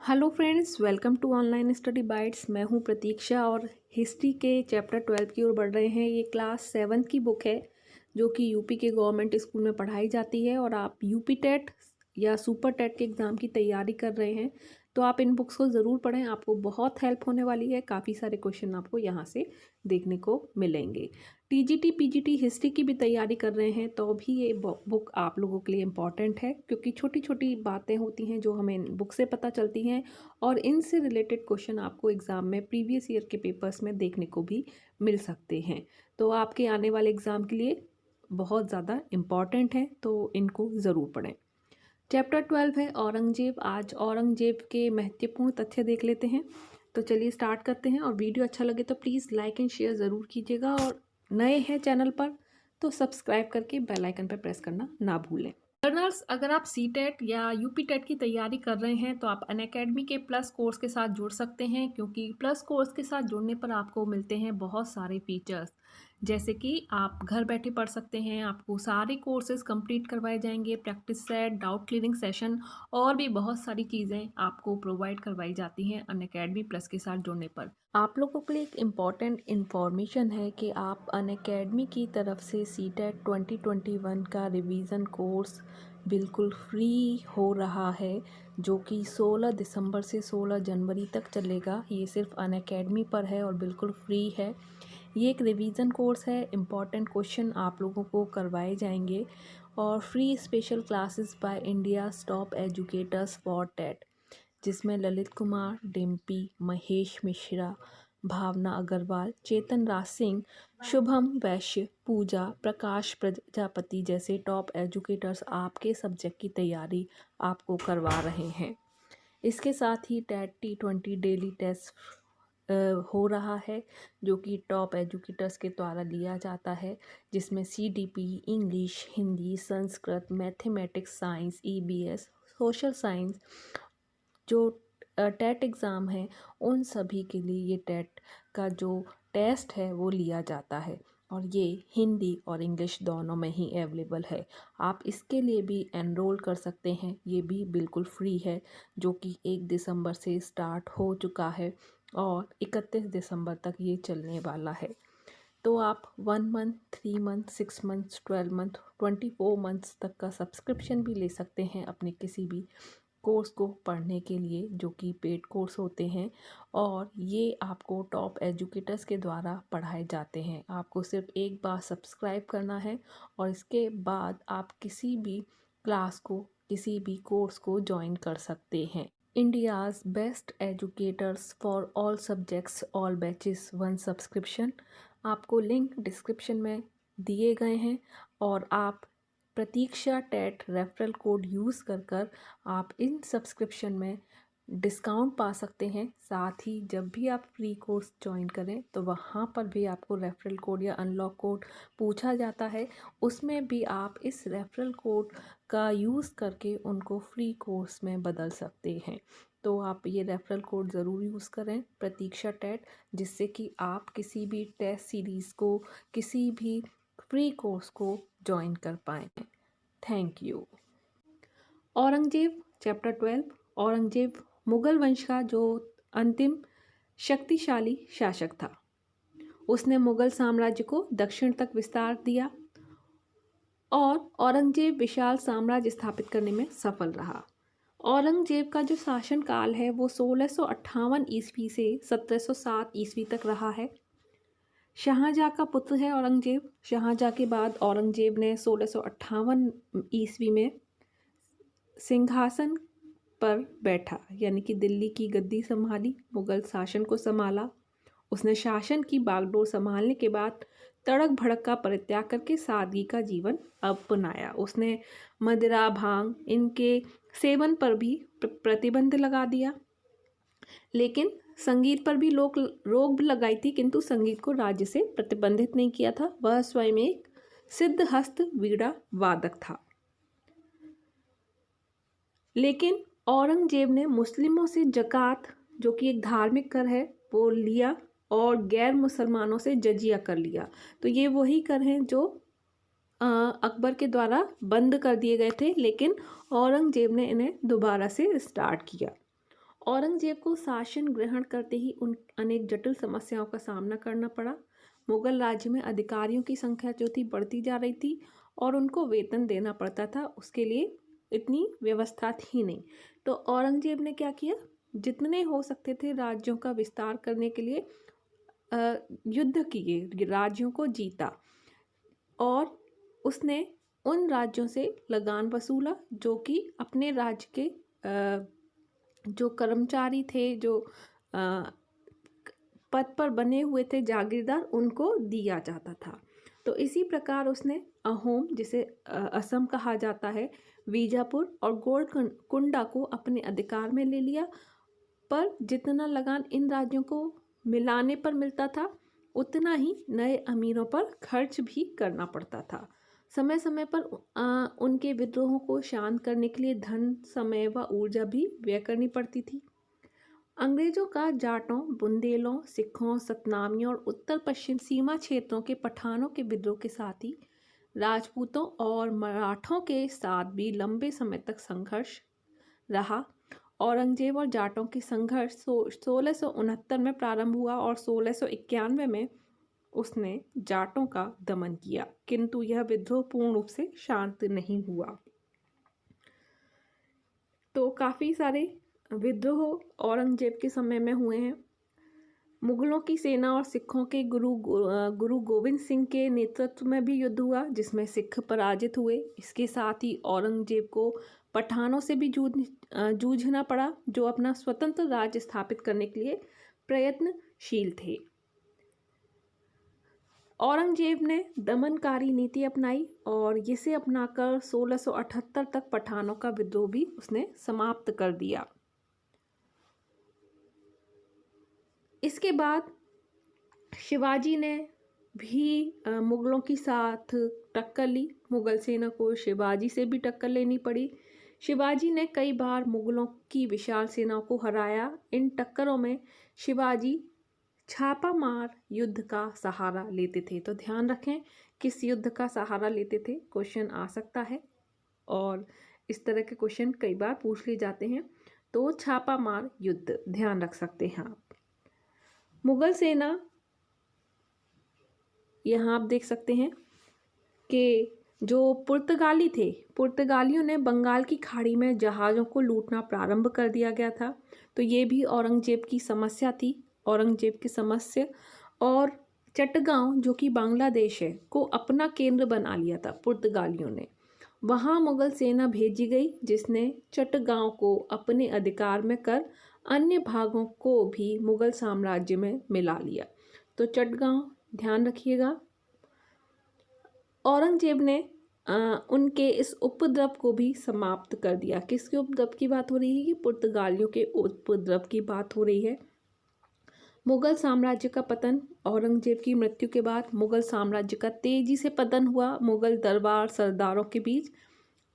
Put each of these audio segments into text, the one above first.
Hello friends, welcome to online study bytes. मैं हूं प्रतीक्षा और हिस्ट्री के चैप्टर 12 की ओर बढ़ रहे हैं। ये क्लास 7 की बुक है जो कि यूपी के गवर्नमेंट स्कूल में पढ़ाई जाती है। और आप यूपी टेट या सुपर टेट के एग्ज़ाम की तैयारी कर रहे हैं तो आप इन बुक्स को ज़रूर पढ़ें, आपको बहुत हेल्प होने वाली है। काफ़ी सारे क्वेश्चन आपको यहाँ से देखने को मिलेंगे। टीजीटी पीजीटी हिस्ट्री की भी तैयारी कर रहे हैं तो भी ये बुक आप लोगों के लिए इम्पॉर्टेंट है, क्योंकि छोटी छोटी बातें होती हैं जो हमें बुक से पता चलती हैं और इनसे रिलेटेड क्वेश्चन आपको एग्ज़ाम में प्रीवियस ईयर के पेपर्स में देखने को भी मिल सकते हैं। तो आपके आने वाले एग्ज़ाम के लिए बहुत ज़्यादा इम्पॉर्टेंट है, तो इनको ज़रूर पढ़ें। चैप्टर 12 है औरंगजेब। आज औरंगजेब के महत्वपूर्ण तथ्य देख लेते हैं। तो चलिए स्टार्ट करते हैं। और वीडियो अच्छा लगे तो प्लीज़ लाइक एंड शेयर ज़रूर कीजिएगा, और नए हैं चैनल पर तो सब्सक्राइब करके बेल आइकन पर प्रेस करना ना भूलें। लर्नर्स, अगर आप सी टेट या यूपी टेट की तैयारी कर रहे हैं तो आप अनअकैडमी के प्लस कोर्स के साथ जुड़ सकते हैं, क्योंकि प्लस कोर्स के साथ जुड़ने पर आपको मिलते हैं बहुत सारे फीचर्स, जैसे कि आप घर बैठे पढ़ सकते हैं, आपको सारे कोर्सेज कंप्लीट करवाए जाएंगे, practice set, doubt clearing session और भी बहुत सारी चीज़ें आपको प्रोवाइड करवाई जाती हैं अनअकैडमी प्लस के साथ जुड़ने पर। आप लोगों के लिए एक इम्पॉर्टेंट इन्फॉर्मेशन है कि आप अनअकैडमी की तरफ से सी टेट 2021 का रिवीजन कोर्स बिल्कुल फ्री हो रहा है, जो कि 16 दिसंबर से 16 जनवरी तक चलेगा। ये सिर्फ अनअकैडमी पर है और बिल्कुल फ्री है। ये एक रिवीजन कोर्स है, इम्पॉर्टेंट क्वेश्चन आप लोगों को करवाए जाएंगे और free special classes by India's top educators for TET, जिसमें ललित कुमार, डिम्पी, महेश मिश्रा, भावना अग्रवाल, चेतन राज सिंह, शुभम वैश्य, पूजा, प्रकाश प्रजापति जैसे टॉप एजुकेटर्स आपके सब्जेक्ट की तैयारी आपको करवा रहे हैं। इसके साथ ही टेट T20 डेली टेस्ट हो रहा है, जो कि टॉप एजुकेटर्स के द्वारा लिया जाता है, जिसमें CDP, English, Hindi, Sanskrit, mathematics, science, EBS, social science, जो टेट एग्ज़ाम है उन सभी के लिए ये टेट का जो टेस्ट है वो लिया जाता है। और ये हिंदी और इंग्लिश दोनों में ही अवेलेबल है। आप इसके लिए भी एनरोल कर सकते हैं, ये भी बिल्कुल फ्री है, जो कि 1 दिसंबर से स्टार्ट हो चुका है और 31 दिसंबर तक ये चलने वाला है। तो आप 1 month, 3 month, 6 months, 12 month, 24 months तक का सब्सक्रिप्शन भी ले सकते हैं अपने किसी भी कोर्स को पढ़ने के लिए, जो कि पेड कोर्स होते हैं और ये आपको टॉप एजुकेटर्स के द्वारा पढ़ाए जाते हैं। आपको सिर्फ एक बार सब्सक्राइब करना है और इसके बाद आप किसी भी क्लास को, किसी भी कोर्स को ज्वाइन कर सकते हैं। India's best educators for all subjects, all batches, 1 subscription. आपको लिंक डिस्क्रिप्शन में दिए गए हैं और आप प्रतीक्षा टेट रेफरल कोड यूज़ कर आप इन सब्सक्रिप्शन में डिस्काउंट पा सकते हैं। साथ ही जब भी आप फ्री कोर्स ज्वाइन करें तो वहाँ पर भी आपको रेफरल कोड या अनलॉक कोड पूछा जाता है, उसमें भी आप इस रेफरल कोड का यूज़ करके उनको फ्री कोर्स में बदल सकते हैं। तो आप ये रेफरल कोड ज़रूर यूज़ करें, प्रतीक्षा टेट, जिससे कि आप किसी भी टेस्ट सीरीज़ को, किसी भी फ्री कोर्स को ज्वाइन कर पाएँ। Thank you. Aurangzeb chapter 12। Aurangzeb Mughal वंश का जो अंतिम शक्तिशाली शासक था। उसने मुगल साम्राज्य को दक्षिण तक विस्तार दिया और औरंगजेब विशाल साम्राज्य स्थापित करने में सफल रहा। औरंगजेब का जो शासन काल है वो 1658 ईस्वी से 1707 ईस्वी तक रहा है। शाहजहाँ का पुत्र है औरंगजेब। शाहजहाँ के बाद औरंगजेब ने 1658 ईस्वी में सिंहासन पर बैठा, यानी कि दिल्ली की गद्दी संभाली, मुगल शासन को संभाला। उसने शासन की बागडोर संभालने के बाद तड़क भड़क का परित्याग करके सादगी का जीवन अपनाया। उसने मदिरा, भांग इनके सेवन पर भी प्रतिबंध लगा दिया, लेकिन संगीत पर भी रोक लगाई थी, किंतु संगीत को राज्य से प्रतिबंधित नहीं किया था। वह स्वयं एक सिद्धहस्त वीणा वादक था। लेकिन औरंगजेब ने मुस्लिमों से ज़कात, जो कि एक धार्मिक कर है, वो लिया और गैर मुसलमानों से जजिया कर लिया। तो ये वही कर हैं जो अकबर के द्वारा बंद कर दिए गए थे, लेकिन औरंगजेब ने इन्हें दोबारा से स्टार्ट किया। औरंगजेब को शासन ग्रहण करते ही उन अनेक जटिल समस्याओं का सामना करना पड़ा। मुगल राज्य में अधिकारियों की संख्या जो थी बढ़ती जा रही थी और उनको वेतन देना पड़ता था, उसके लिए इतनी व्यवस्था थी नहीं। तो औरंगजेब ने क्या किया, जितने हो सकते थे राज्यों का विस्तार करने के लिए युद्ध किए, राज्यों को जीता और उसने उन राज्यों से लगान वसूला जो कि अपने राज्य के जो कर्मचारी थे, जो पद पर बने हुए थे जागीरदार, उनको दिया जाता था। तो इसी प्रकार उसने अहोम, जिसे असम कहा जाता है, बीजापुर और गोलकुंडा को अपने अधिकार में ले लिया। पर जितना लगान इन राज्यों को मिलाने पर मिलता था, उतना ही नए अमीरों पर खर्च भी करना पड़ता था। समय समय पर उनके विद्रोहों को शांत करने के लिए धन, समय व ऊर्जा भी व्यय करनी पड़ती थी। अंग्रेजों का जाटों, बुंदेलों, सिखों, सतनामियों और उत्तर पश्चिम सीमा क्षेत्रों के पठानों के विद्रोह के साथ ही राजपूतों और मराठों के साथ भी लंबे समय तक संघर्ष रहा। औरंगजेब और जाटों की संघर्ष 1669 में प्रारंभ हुआ और 1691 में उसने जाटों का दमन किया, किंतु यह विद्रोह पूर्ण रूप से शांत नहीं हुआ। तो काफ़ी सारे विद्रोह औरंगजेब के समय में हुए हैं। मुगलों की सेना और सिखों के गुरु गोविंद सिंह के नेतृत्व में भी युद्ध हुआ, जिसमें सिख पराजित हुए। इसके साथ ही औरंगजेब को पठानों से भी जूझना पड़ा, जो अपना स्वतंत्र राज्य स्थापित करने के लिए प्रयत्नशील थे। औरंगजेब ने दमनकारी नीति अपनाई और इसे अपनाकर 1678 तक पठानों का विद्रोह भी उसने समाप्त कर दिया। इसके बाद शिवाजी ने भी मुगलों के साथ टक्कर ली। मुगल सेना को शिवाजी से भी टक्कर लेनी पड़ी। शिवाजी ने कई बार मुगलों की विशाल सेनाओं को हराया। इन टक्करों में शिवाजी छापामार युद्ध का सहारा लेते थे। तो ध्यान रखें, किस युद्ध का सहारा लेते थे, क्वेश्चन आ सकता है और इस तरह के क्वेश्चन कई बार पूछ लिए जाते हैं। तो छापामार युद्ध ध्यान रख सकते हैं आप। मुगल सेना, यहाँ आप देख सकते हैं कि जो पुर्तगाली थे, पुर्तगालियों ने बंगाल की खाड़ी में जहाज़ों को लूटना प्रारंभ कर दिया गया था। तो ये भी औरंगजेब की समस्या थी। औरंगजेब की समस्या और चटगांव, जो कि बांग्लादेश है, को अपना केंद्र बना लिया था पुर्तगालियों ने। वहाँ मुगल सेना भेजी गई, जिसने चटगांव को अपने अधिकार में कर अन्य भागों को भी मुगल साम्राज्य में मिला लिया। तो चटगांव ध्यान रखिएगा। औरंगजेब ने उनके इस उपद्रव को भी समाप्त कर दिया। किसके उपद्रव की बात हो रही है? पुर्तगालियों के उपद्रव की बात हो रही है। मुगल साम्राज्य का पतन। औरंगजेब की मृत्यु के बाद मुगल साम्राज्य का तेजी से पतन हुआ। मुगल दरबार सरदारों के बीच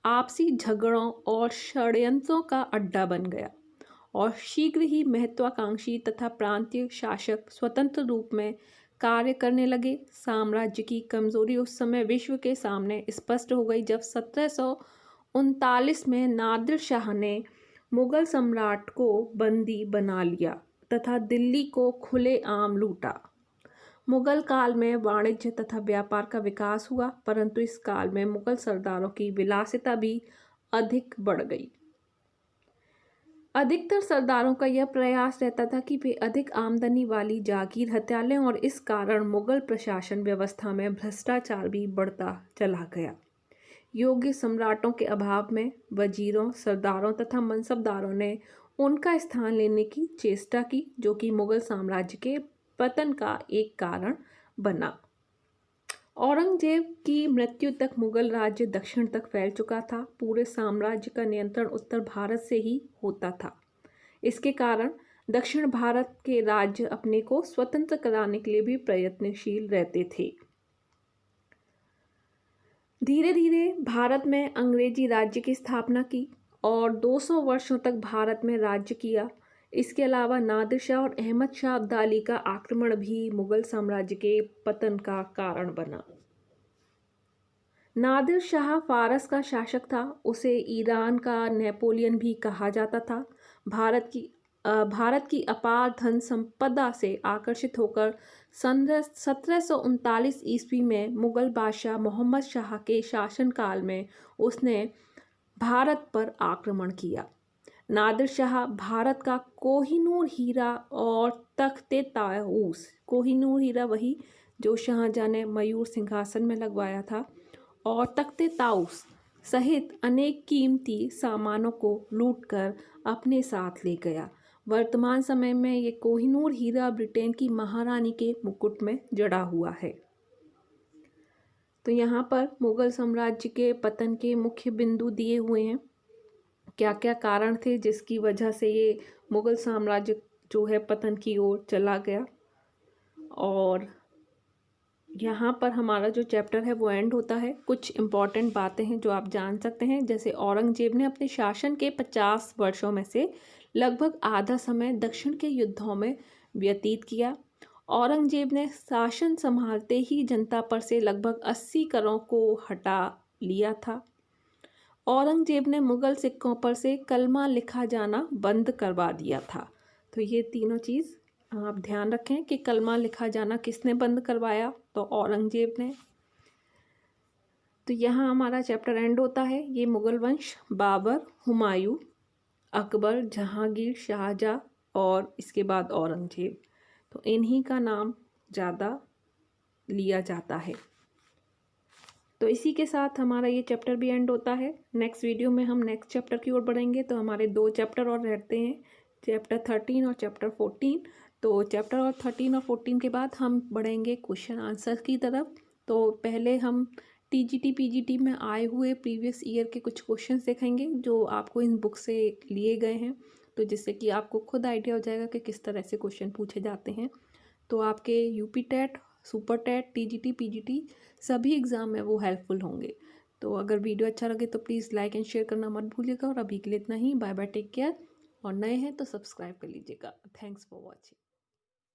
आपसी झगड़ों और षड्यंत्रों का अड्डा बन गया और शीघ्र ही महत्वाकांक्षी तथा प्रांतीय शासक स्वतंत्र रूप में कार्य करने लगे। साम्राज्य की कमजोरी उस समय विश्व के सामने स्पष्ट हो गई जब 1739 में नादिर शाह ने मुगल सम्राट को बंदी बना लिया तथा दिल्ली को खुलेआम लूटा। मुगल काल में वाणिज्य तथा व्यापार का विकास हुआ, परंतु इस काल में मुगल सरदारों की विलासिता भी अधिक बढ़ गई। अधिकतर सरदारों का यह प्रयास रहता था कि वे अधिक आमदनी वाली जागीर हत्या लें और इस कारण मुगल प्रशासन व्यवस्था में भ्रष्टाचार भी बढ़ता चला गया। योग्य सम्राटों के अभाव में वजीरों, सरदारों तथा मनसबदारों ने उनका स्थान लेने की चेष्टा की, जो कि मुगल साम्राज्य के पतन का एक कारण बना। औरंगजेब की मृत्यु तक मुगल राज्य दक्षिण तक फैल चुका था। पूरे साम्राज्य का नियंत्रण उत्तर भारत से ही होता था। इसके कारण दक्षिण भारत के राज्य अपने को स्वतंत्र कराने के लिए भी प्रयत्नशील रहते थे। धीरे धीरे भारत में अंग्रेजी राज्य की स्थापना की और 200 वर्षों तक भारत में राज्य किया। इसके अलावा नादिर शाह और अहमद शाह अब्दाली का आक्रमण भी मुगल साम्राज्य के पतन का कारण बना। नादिर शाह फारस का शासक था। उसे ईरान का नेपोलियन भी कहा जाता था। भारत की भारत की अपार धन संपदा से आकर्षित होकर सन 1739 ईस्वी में मुगल बादशाह मोहम्मद शाह के शासनकाल में उसने भारत पर आक्रमण किया। नादिर शाह भारत का कोहिनूर हीरा और तख्ते ताऊस, कोहिनूर हीरा वही जो शाहजहां ने मयूर सिंहासन में लगवाया था, और तख्ते ताऊस सहित अनेक कीमती सामानों को लूटकर अपने साथ ले गया। वर्तमान समय में ये कोहिनूर हीरा ब्रिटेन की महारानी के मुकुट में जड़ा हुआ है। तो यहाँ पर मुगल साम्राज्य के पतन के मुख्य बिंदु दिए हुए हैं, क्या क्या कारण थे जिसकी वजह से ये मुगल साम्राज्य जो है पतन की ओर चला गया। और यहाँ पर हमारा जो चैप्टर है वो एंड होता है। कुछ इम्पॉर्टेंट बातें हैं जो आप जान सकते हैं, जैसे औरंगजेब ने अपने शासन के 50 वर्षों में से लगभग आधा समय दक्षिण के युद्धों में व्यतीत किया। औरंगजेब ने शासन संभालते ही जनता पर से लगभग 80 करों को हटा लिया था। औरंगजेब ने मुगल सिक्कों पर से कलमा लिखा जाना बंद करवा दिया था। तो ये तीनों चीज़ आप ध्यान रखें कि कलमा लिखा जाना किसने बंद करवाया, तो औरंगजेब ने। तो यहाँ हमारा चैप्टर एंड होता है। ये मुगल वंश बाबर, हुमायूं, अकबर, जहांगीर, शाहजहां और इसके बाद औरंगजेब, तो इन्हीं का नाम ज़्यादा लिया जाता है। तो इसी के साथ हमारा ये चैप्टर भी एंड होता है। नेक्स्ट वीडियो में हम नेक्स्ट चैप्टर की ओर बढ़ेंगे। तो हमारे 2 चैप्टर और रहते हैं, चैप्टर 13 और चैप्टर 14। तो चैप्टर और 13 और 14 के बाद हम बढ़ेंगे क्वेश्चन आंसर की तरफ। तो पहले हम टीजीटी पीजीटी में आए हुए प्रीवियस ईयर के कुछ क्वेश्चन देखेंगे जो आपको इन बुक से लिए गए हैं, तो जिससे कि आपको खुद आइडिया हो जाएगा कि किस तरह से क्वेश्चन पूछे जाते हैं। तो आपके UP TET, super TET, TGT PGT सभी एग्ज़ाम में वो हेल्पफुल होंगे। तो अगर वीडियो अच्छा लगे तो प्लीज़ लाइक एंड शेयर करना मत भूलिएगा। और अभी के लिए इतना ही। Bye bye, take care. और नए हैं तो सब्सक्राइब कर लीजिएगा। Thanks for watching.